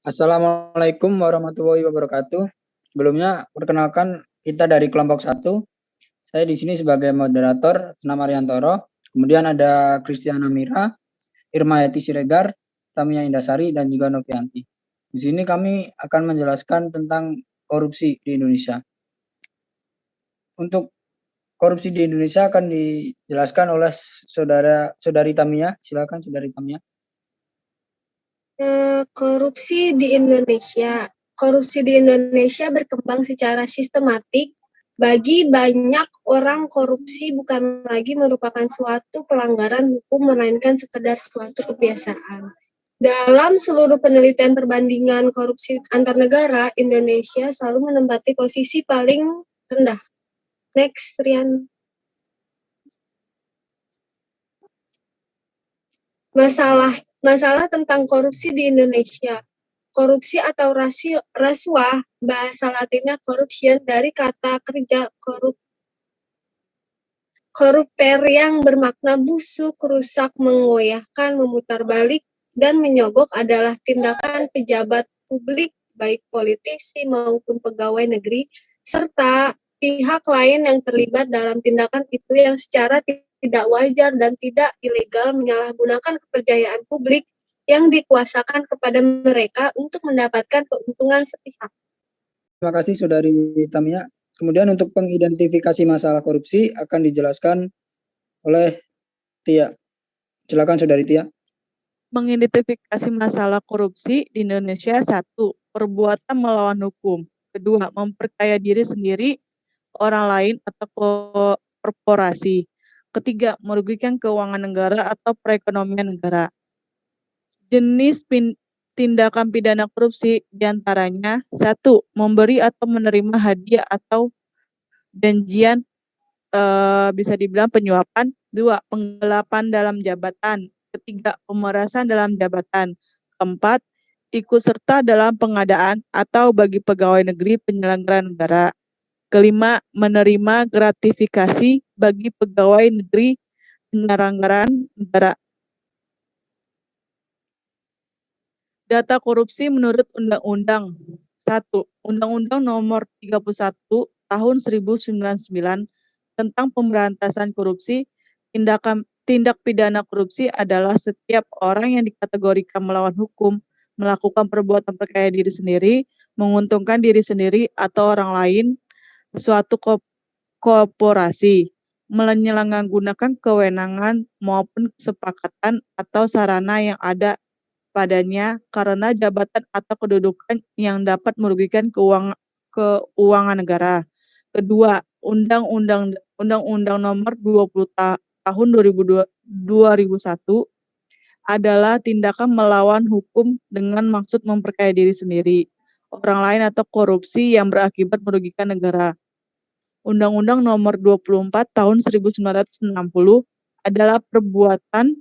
Assalamualaikum warahmatullahi wabarakatuh. Sebelumnya, perkenalkan kita dari kelompok 1. Saya di sini sebagai moderator, nama Riantoro. Kemudian ada Kristiana Mira, Irma Yati Siregar, Tamia Indasari, dan juga Novianti. Di sini kami akan menjelaskan tentang korupsi di Indonesia. Untuk korupsi di Indonesia akan dijelaskan oleh saudari Tamia. Silakan saudari Tamia. Korupsi di Indonesia. Korupsi di Indonesia berkembang secara sistematik. Bagi banyak orang, korupsi bukan lagi merupakan suatu pelanggaran hukum, melainkan sekedar suatu kebiasaan. Dalam seluruh penelitian perbandingan korupsi antar negara, Indonesia selalu menempati posisi paling rendah. Next, Rian. Masalah tentang korupsi di Indonesia. Korupsi atau rasuah, bahasa latinnya corruption, dari kata kerja korupter yang bermakna busuk, rusak, menggoyahkan, memutarbalik, dan menyogok adalah tindakan pejabat publik, baik politisi maupun pegawai negeri, serta pihak lain yang terlibat dalam tindakan itu yang secara tidak wajar dan tidak ilegal menyalahgunakan kepercayaan publik yang dikuasakan kepada mereka untuk mendapatkan keuntungan sepihak. Terima kasih saudari Tamia. Kemudian untuk pengidentifikasi masalah korupsi akan dijelaskan oleh Tia. Silakan saudari Tia. Mengidentifikasi masalah korupsi di Indonesia: 1. Perbuatan melawan hukum. 2. Memperkaya diri sendiri, orang lain, atau korporasi. 3. Merugikan keuangan negara atau perekonomian negara. Jenis tindakan pidana korupsi diantaranya: 1. Memberi atau menerima hadiah atau janjian, bisa dibilang penyuapan. 2. Penggelapan dalam jabatan. 3. Pemerasan dalam jabatan. 4. Ikut serta dalam pengadaan atau bagi pegawai negeri penyelenggara negara. 5. Menerima gratifikasi bagi pegawai negeri penyelenggaraan negara. Data korupsi menurut Undang-Undang 1. Undang-Undang Nomor 31 Tahun 1999 tentang Pemberantasan Korupsi. Tindak pidana korupsi adalah setiap orang yang dikategorikan melawan hukum, melakukan perbuatan perkaya diri sendiri, menguntungkan diri sendiri atau orang lain, suatu korporasi, menyalahgunakan kewenangan maupun kesepakatan atau sarana yang ada padanya karena jabatan atau kedudukan yang dapat merugikan keuangan negara. Kedua, Undang-Undang Nomor 20 Tahun 2001 adalah tindakan melawan hukum dengan maksud memperkaya diri sendiri, orang lain atau korupsi yang berakibat merugikan negara. Undang-Undang Nomor 24 Tahun 1960 adalah perbuatan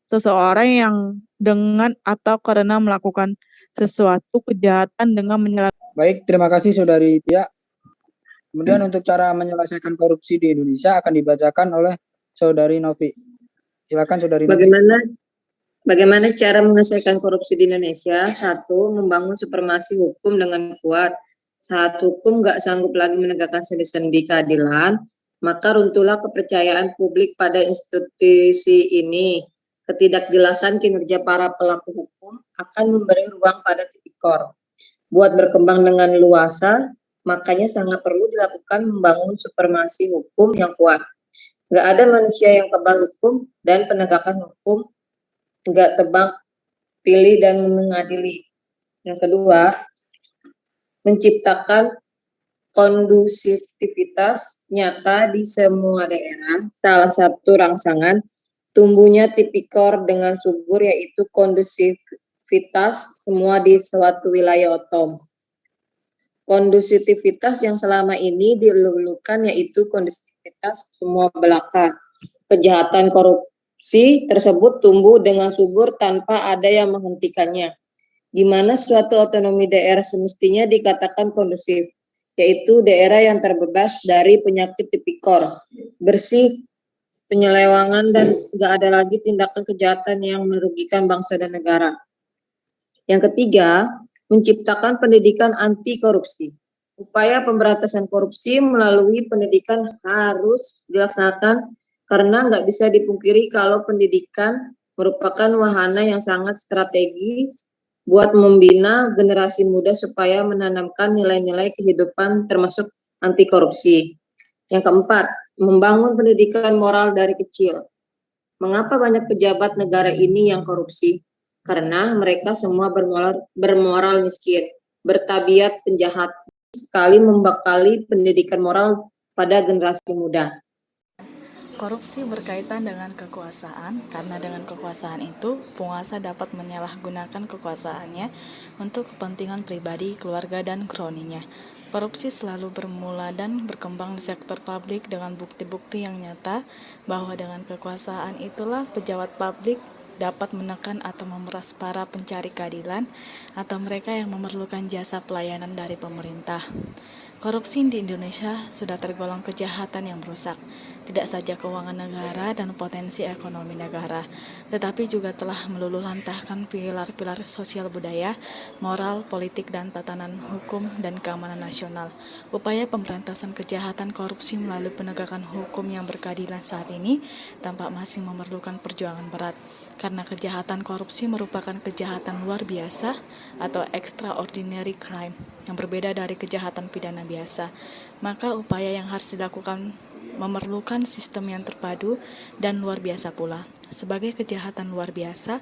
seseorang yang dengan atau karena melakukan sesuatu kejahatan dengan menyalahgunakan. Baik, terima kasih saudari Tia. Kemudian untuk cara menyelesaikan korupsi di Indonesia akan dibacakan oleh saudari Novi. Silakan saudari Novi. Bagaimana cara menyelesaikan korupsi di Indonesia? 1. Membangun supremasi hukum dengan kuat. Saat hukum nggak sanggup lagi menegakkan sendi-sendi keadilan, maka runtuhlah kepercayaan publik pada institusi ini. Ketidakjelasan kinerja para pelaku hukum akan memberi ruang pada tipikor buat berkembang dengan luasa, makanya sangat perlu dilakukan membangun supremasi hukum yang kuat. Nggak ada manusia yang kebal hukum dan penegakan hukum nggak tebang pilih dan mengadili. Yang kedua, menciptakan kondusivitas nyata di semua daerah. Salah satu rangsangan tumbuhnya tipikor dengan subur yaitu kondusivitas semua di suatu wilayah otom. Kondusivitas yang selama ini dilulukan yaitu kondusivitas semua belaka. Kejahatan korupsi tersebut tumbuh dengan subur tanpa ada yang menghentikannya. Di mana suatu otonomi daerah semestinya dikatakan kondusif, yaitu daerah yang terbebas dari penyakit tipikor, bersih, penyelewangan, dan nggak ada lagi tindakan kejahatan yang merugikan bangsa dan negara. Yang ketiga, menciptakan pendidikan anti korupsi. Upaya pemberantasan korupsi melalui pendidikan harus dilaksanakan karena nggak bisa dipungkiri kalau pendidikan merupakan wahana yang sangat strategis buat membina generasi muda supaya menanamkan nilai-nilai kehidupan termasuk anti korupsi. Yang keempat, membangun pendidikan moral dari kecil. Mengapa banyak pejabat negara ini yang korupsi? Karena mereka semua bermoral miskin, bertabiat penjahat, sekali membekali pendidikan moral pada generasi muda. Korupsi berkaitan dengan kekuasaan, karena dengan kekuasaan itu, penguasa dapat menyalahgunakan kekuasaannya untuk kepentingan pribadi, keluarga, dan kroninya. Korupsi selalu bermula dan berkembang di sektor publik dengan bukti-bukti yang nyata bahwa dengan kekuasaan itulah pejabat publik dapat menekan atau memeras para pencari keadilan atau mereka yang memerlukan jasa pelayanan dari pemerintah. Korupsi di Indonesia sudah tergolong kejahatan yang merusak, tidak saja keuangan negara dan potensi ekonomi negara, tetapi juga telah meluluhlantahkan pilar-pilar sosial budaya, moral, politik, dan tatanan hukum dan keamanan nasional. Upaya pemberantasan kejahatan korupsi melalui penegakan hukum yang berkeadilan saat ini tampak masih memerlukan perjuangan berat, karena kejahatan korupsi merupakan kejahatan luar biasa atau extraordinary crime yang berbeda dari kejahatan pidana biasa. Maka upaya yang harus dilakukan memerlukan sistem yang terpadu dan luar biasa pula. Sebagai kejahatan luar biasa,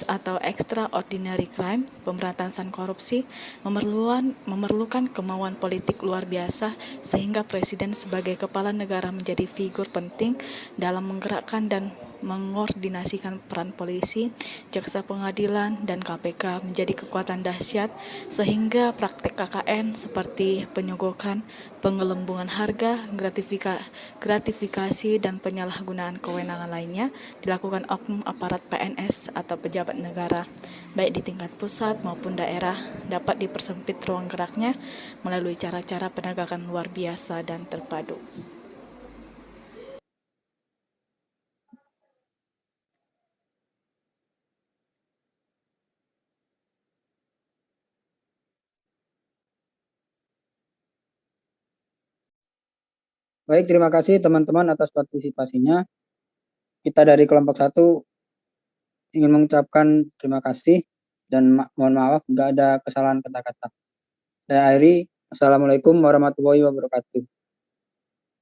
atau extraordinary crime, pemberantasan korupsi memerlukan kemauan politik luar biasa sehingga presiden sebagai kepala negara menjadi figur penting dalam menggerakkan dan mengordinasikan peran polisi, jaksa pengadilan, dan KPK menjadi kekuatan dahsyat sehingga praktek KKN seperti penyogokan, pengelembungan harga, gratifikasi, dan penyalahgunaan kewenangan lainnya dilakukan oknum aparat PNS atau pejabat negara, baik di tingkat pusat maupun daerah, dapat dipersempit ruang geraknya melalui cara-cara penegakan luar biasa dan terpadu. Baik, terima kasih teman-teman atas partisipasinya. Kita dari kelompok 1 ingin mengucapkan terima kasih dan mohon maaf jika ada kesalahan kata-kata. Saya akhiri. Assalamualaikum warahmatullahi wabarakatuh.